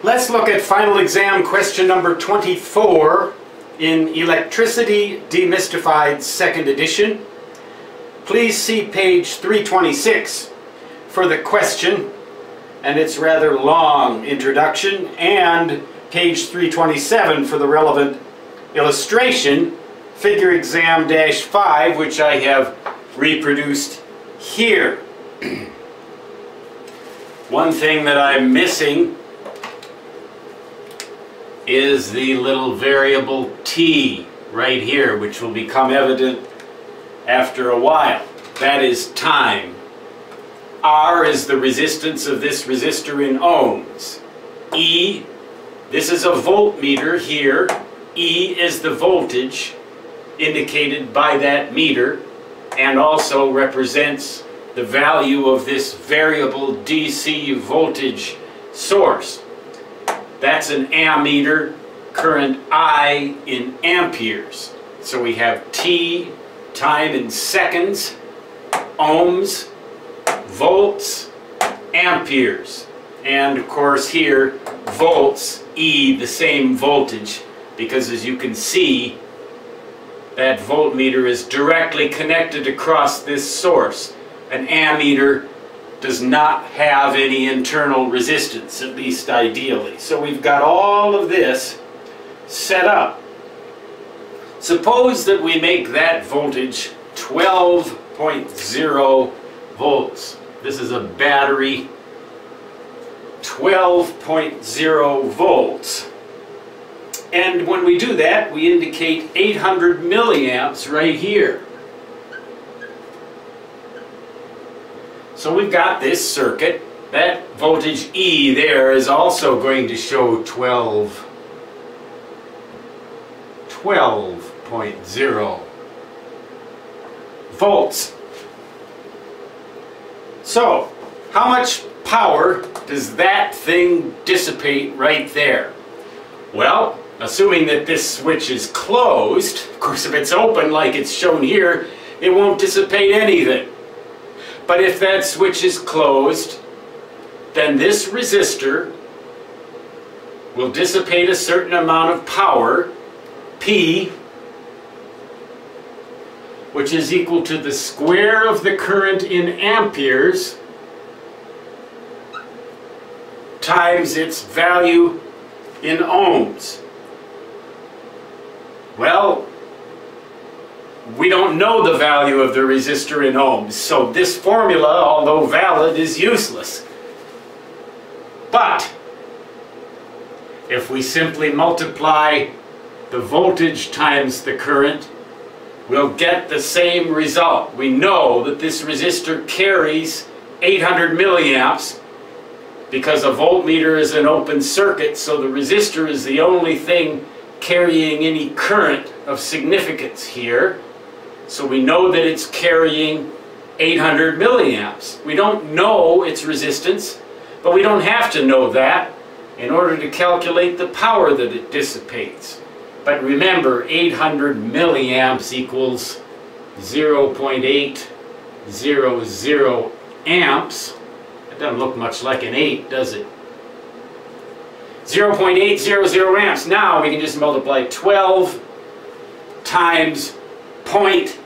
Let's look at final exam question number 24 in Electricity Demystified 2nd edition. Please see page 326 for the question and its rather long introduction, and page 327 for the relevant illustration, figure exam-5, which I have reproduced here. One thing that I'm missing is the little variable t right here, which will become evident after a while. That is time. R is the resistance of this resistor in ohms. E, this is a voltmeter here. E is the voltage indicated by that meter, and also represents the value of this variable DC voltage source. That's an ammeter, current I in amperes. So we have T, time in seconds, ohms, volts, amperes. And of course here, volts, E, the same voltage, because as you can see, that voltmeter is directly connected across this source. An ammeter does not have any internal resistance, at least ideally. So we've got all of this set up. Suppose that we make that voltage 12.0 volts. This is a battery, 12.0 volts. And when we do that, we indicate 800 milliamps right here. So we've got this circuit. That voltage E there is also going to show 12.0 volts. So, how much power does that thing dissipate right there? Well, assuming that this switch is closed, of course if it's open like it's shown here, it won't dissipate anything. But if that switch is closed, then this resistor will dissipate a certain amount of power, P, which is equal to the square of the current in amperes times its value in ohms. Well, we don't know the value of the resistor in ohms, so this formula, although valid, is useless. But if we simply multiply the voltage times the current, we'll get the same result. We know that this resistor carries 800 milliamps because a voltmeter is an open circuit, so the resistor is the only thing carrying any current of significance here. So we know that it's carrying 800 milliamps. We don't know its resistance, but we don't have to know that in order to calculate the power that it dissipates. But remember, 800 milliamps equals 0.800 amps. That doesn't look much like an 8, does it? 0.800 amps. Now we can just multiply 12 times 0.8.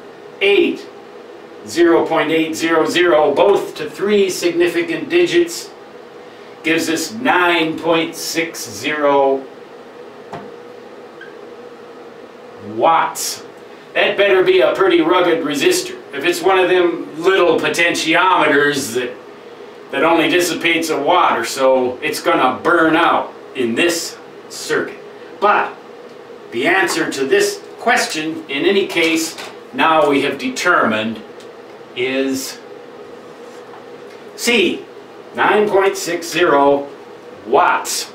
0.800, both to 3 significant digits, gives us 9.60 watts. That better be a pretty rugged resistor. If it's one of them little potentiometers that only dissipates a watt or so, it's gonna burn out in this circuit. But the answer to this question, in any case, now we have determined, is C, 9.60 watts.